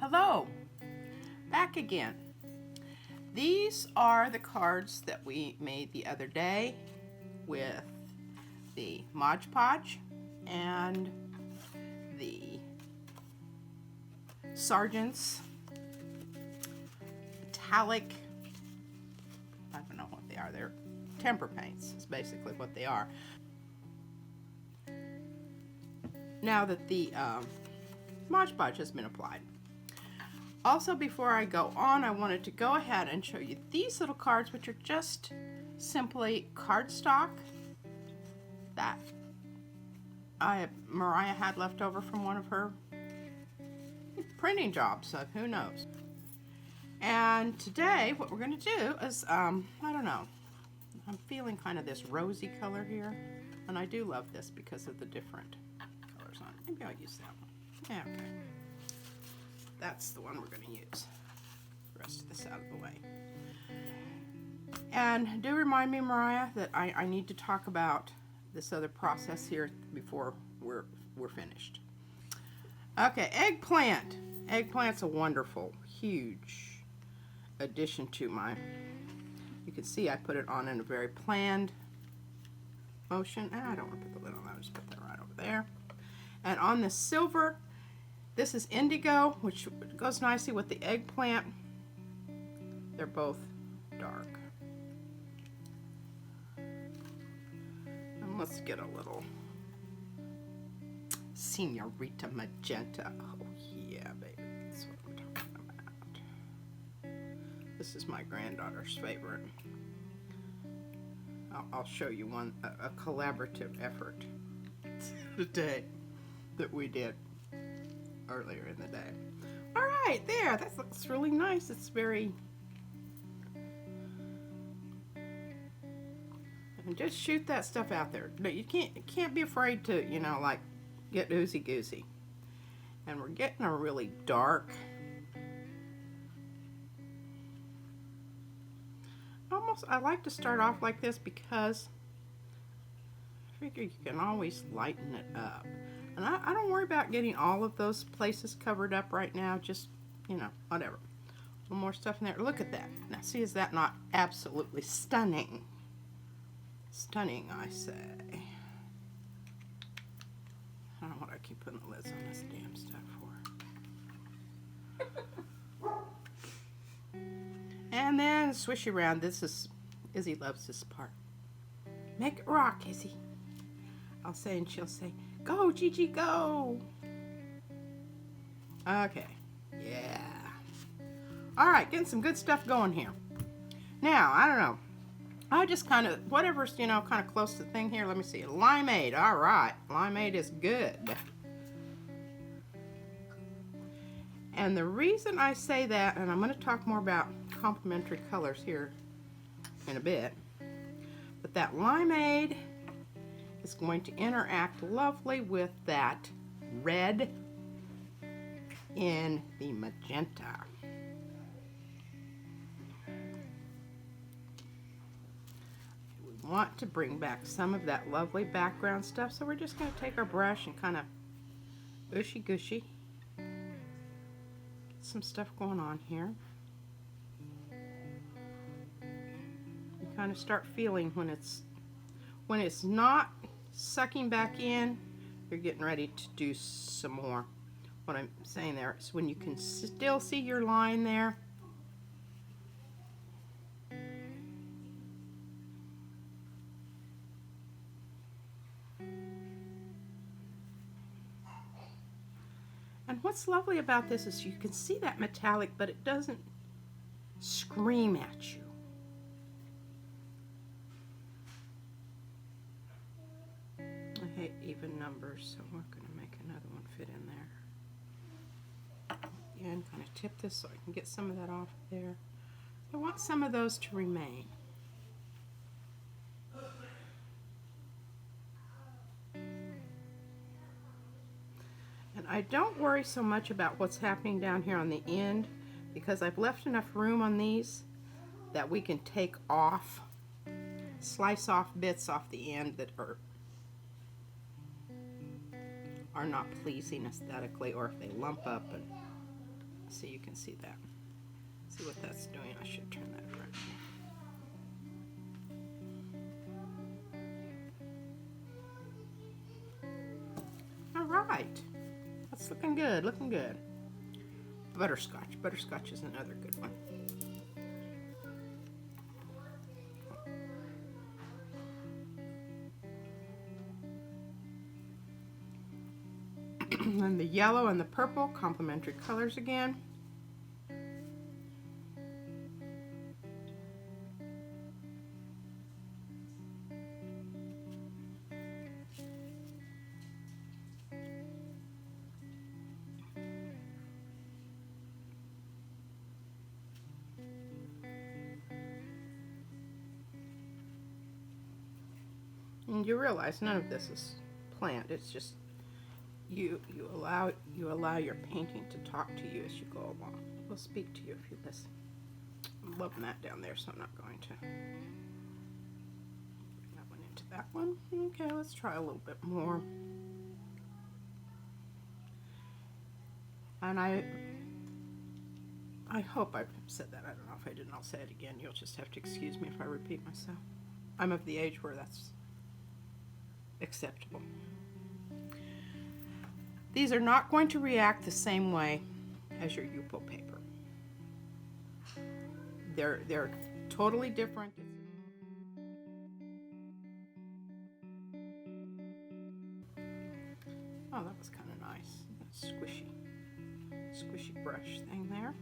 Hello, back again. These are the cards that we made the other day with the Mod Podged and the Sergeant's Metallic, I don't know what they are, they're temper paints is basically what they are. Now that the Mod Podged has been applied. Also, before I go on, I wanted to go ahead and show you these little cards, which are just simply cardstock that Mariah had left over from one of her printing jobs, so who knows. And today, what we're going to do is, I don't know, I'm feeling kind of this rosy color here, and I do love this because of the different colors on it. Maybe I'll use that one. Yeah, okay. That's the one we're going to use. The rest of this out of the way. And do remind me, Mariah, that I need to talk about this other process here before we're finished. Okay, Eggplant. Eggplant's a wonderful, huge addition to my, you can see I put it on in a very planned motion. I don't want to put the lid on that, I'll just put that right over there. And on the silver, this is Indigo, which goes nicely with the Eggplant. They're both dark. And let's get a little Señorita Magenta. Oh yeah, baby, that's what I'm talking about. This is my granddaughter's favorite. I'll show you one, a collaborative effort today that we did earlier in the day. All right, there, that looks really nice. It's very, and just shoot that stuff out there. But you can't be afraid to, you know, like get oozy goosey. And we're getting a really dark, almost, I like to start off like this because I figure you can always lighten it up. And I don't worry about getting all of those places covered up right now. Just, you know, whatever. A little more stuff in there. Look at that. Now, see, is that not absolutely stunning? Stunning, I say. I don't know what I keep putting the lids on this damn stuff for. And then swish around. This is, Izzy loves this part. Make it rock, Izzy. I'll say, and she'll say, go, Gigi, go. Okay, yeah. All right, getting some good stuff going here. Now, I don't know. I just kind of, whatever's, you know, kind of close to the thing here. Let me see. Limeade. All right, limeade is good. And the reason I say that, and I'm going to talk more about complementary colors here in a bit, but that limeade is going to interact lovely with that red in the magenta. We want to bring back some of that lovely background stuff, so we're just going to take our brush and kind of ooshy gushy. Get some stuff going on here. You kind of start feeling when it's not sucking back in, you're getting ready to do some more. What I'm saying there is when you can still see your line there. And what's lovely about this is you can see that metallic, but it doesn't scream at you. I hate even numbers, so we're going to make another one fit in there. Again, kind of tip this so I can get some of that off there. I want some of those to remain. And I don't worry so much about what's happening down here on the end because I've left enough room on these that we can take off, slice off bits off the end that are not pleasing aesthetically, or if they lump up. And see, you can see that. See what that's doing. I should turn that around. Alright, that's looking good, looking good. Butterscotch. Butterscotch is another good one. And the yellow and the purple, complementary colors again. And you realize none of this is planned. It's just you allow your painting to talk to you as you go along. It will speak to you if you listen. I'm loving that down there, so I'm not going to bring that one into that one. Okay, let's try a little bit more. And I hope I've said that. I don't know if I didn't. I'll say it again. You'll just have to excuse me if I repeat myself. I'm of the age where that's acceptable. These are not going to react the same way as your Yupo paper. They're totally different. Oh, that was kind of nice. That squishy brush thing there.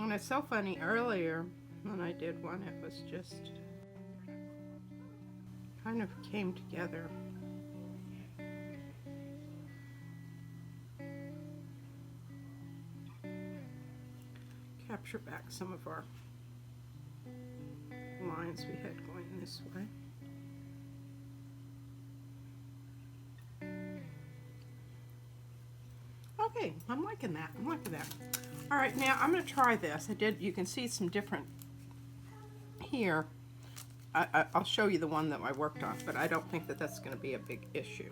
And it's so funny, earlier when I did one, it was just kind of came together. Capture back some of our lines we had going this way. Okay, I'm liking that. I'm liking that. All right, now I'm going to try this. You can see some different here. I'll show you the one that I worked on, but I don't think that that's going to be a big issue.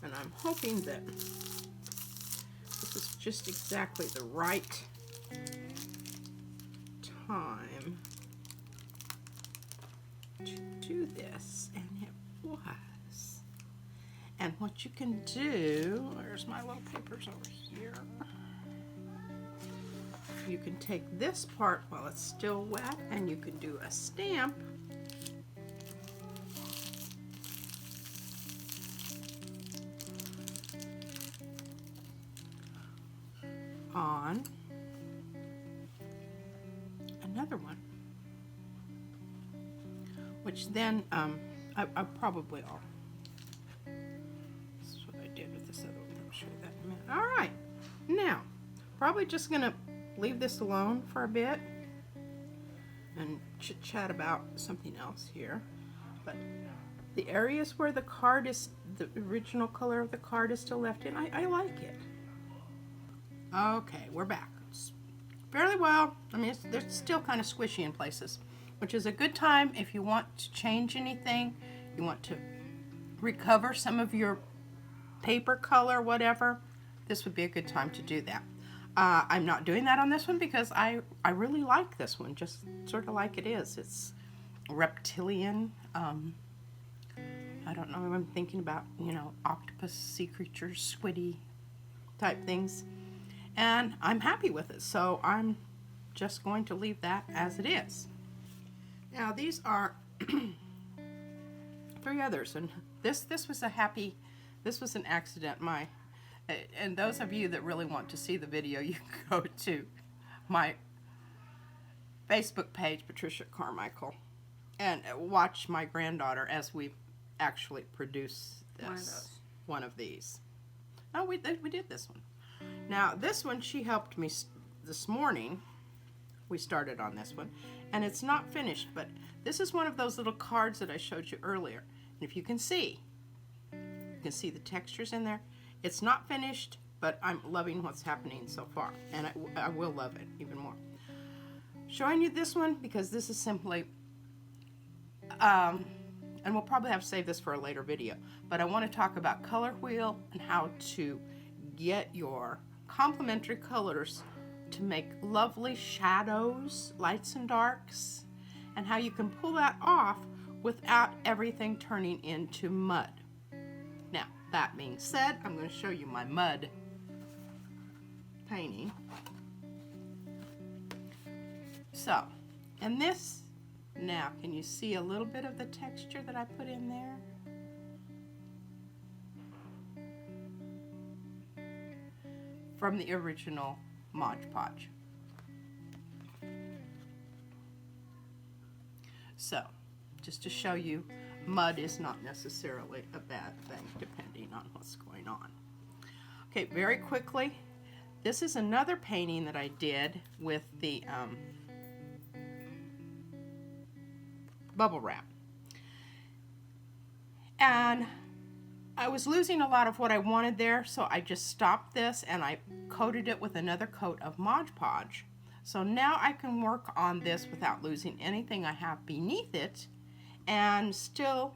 And I'm hoping that this is just exactly the right time to do this, and it was. And what you can do, there's my little papers over here. You can take this part while it's still wet and you can do a stamp on another one, which then I probably all. This is what I did with this other one. I'll show you that in a minute. All right, now probably just gonna leave this alone for a bit and chit-chat about something else here. But the areas where the card is, the original color of the card is still left in, I like it. Okay, we're back. It's fairly well. I mean, they're still kind of squishy in places, which is a good time if you want to change anything, you want to recover some of your paper color, whatever. This would be a good time to do that. I'm not doing that on this one because I really like this one, just sort of like it is. It's reptilian. I don't know, I'm thinking about, you know, octopus, sea creatures, squiddy type things. And I'm happy with it, so I'm just going to leave that as it is. Now these are 3 others, and this was an accident. And those of you that really want to see the video, you can go to my Facebook page, Patricia Carmichael, and watch my granddaughter as we actually produce this. One of these. Oh, we did this one. Now, this one, she helped me this morning. We started on this one. and it's not finished, but this is one of those little cards that I showed you earlier. And if you can see the textures in there. It's not finished, but I'm loving what's happening so far, and I will love it even more. Showing you this one because this is simply, and we'll probably have to save this for a later video, but I want to talk about color wheel and how to get your complementary colors to make lovely shadows, lights and darks, and how you can pull that off without everything turning into mud. Now, that being said, I'm going to show you my mud painting. So, and this, now, can you see a little bit of the texture that I put in there? From the original Mod Podged. So, just to show you, mud is not necessarily a bad thing depending on what's going on. Okay, very quickly, this is another painting that I did with the bubble wrap. And I was losing a lot of what I wanted there, so I just stopped this and I coated it with another coat of Mod Podged. So now I can work on this without losing anything I have beneath it and still,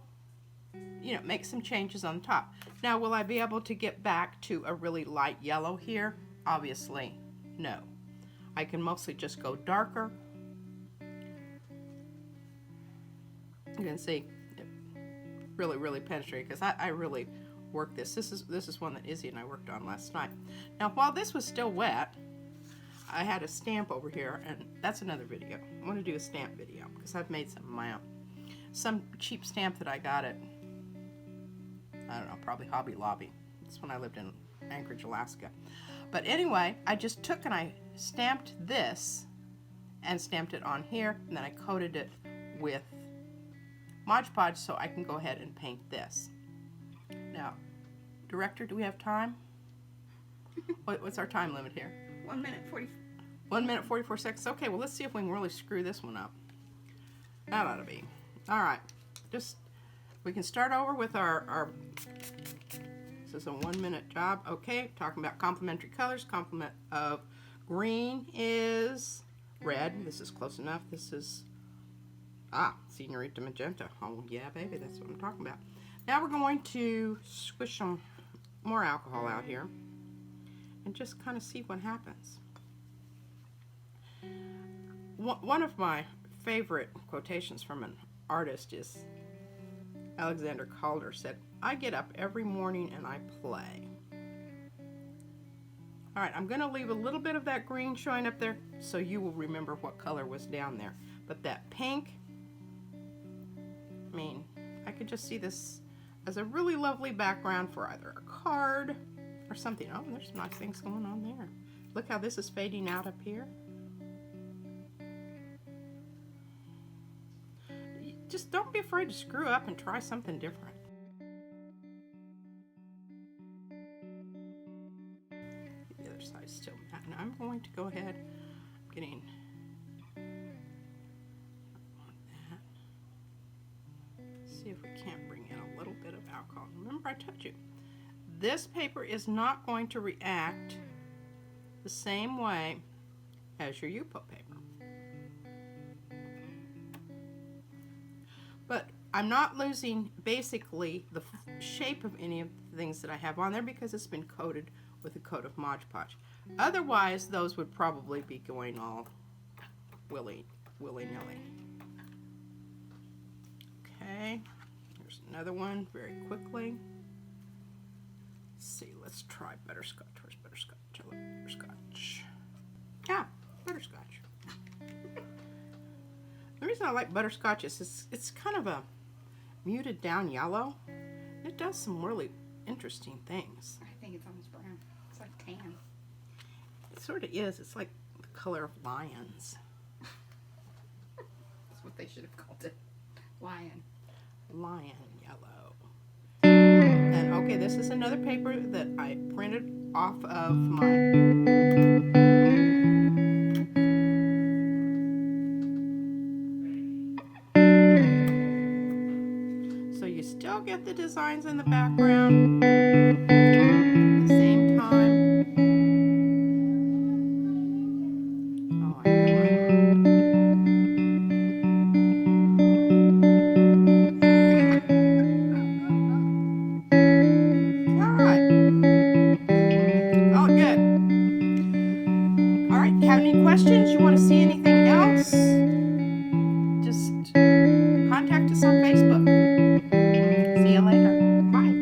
you know, make some changes on top. Now, will I be able to get back to a really light yellow here? Obviously, no. I can mostly just go darker. You can see it really penetrated because I really worked this. This is one that Izzy and I worked on last night. Now, while this was still wet, I had a stamp over here, and that's another video. I want to do a stamp video because I've made some of my own. Some cheap stamp that I got at, I don't know, probably Hobby Lobby. That's when I lived in Anchorage, Alaska. But anyway, I just took and I stamped this and stamped it on here, and then I coated it with Mod Podged so I can go ahead and paint this. Now, director, do we have time? What's our time limit here? 1 minute 40. 1 minute 44 seconds. Okay, well, let's see if we can really screw this one up. That ought to be. All right, just, we can start over with our this is a 1 minute job. Okay, talking about complementary colors. Complement of green is red. This is close enough. This is, Señorita Magenta. Oh, yeah, baby, that's what I'm talking about. Now we're going to squish some more alcohol out here and just kind of see what happens. One of my favorite quotations from an artist is Alexander Calder said, "I get up every morning and I play." All right, I'm going to leave a little bit of that green showing up there so you will remember what color was down there. But that pink, I mean, I could just see this as a really lovely background for either a card or something. Oh, there's some nice things going on there. Look how this is fading out up here. Just don't be afraid to screw up and try something different. The other side's still matte. Now I'm going to go ahead, I'm getting, I want that. See if we can't bring in a little bit of alcohol. Remember I told you, this paper is not going to react the same way as your Yupo paper. But I'm not losing basically the shape of any of the things that I have on there because it's been coated with a coat of Mod Podged. Otherwise, those would probably be going all willy-nilly. Okay, here's another one very quickly. Let's see, let's try Butterscotch. Where's Butterscotch? I love Butterscotch. Ah, Butterscotch. The reason I like Butterscotch is it's kind of a muted down yellow. It does some really interesting things. I think it's almost brown. It's like tan. It sort of is. It's like the color of lions. That's what they should have called it. Lion. Lion yellow. And okay, this is another paper that I printed off of my still get the designs in the background at the same time. Oh, I know. All right. Oh, good. All right. Have any questions? You want to see anything else? Just contact us on Facebook. See you later. Bye.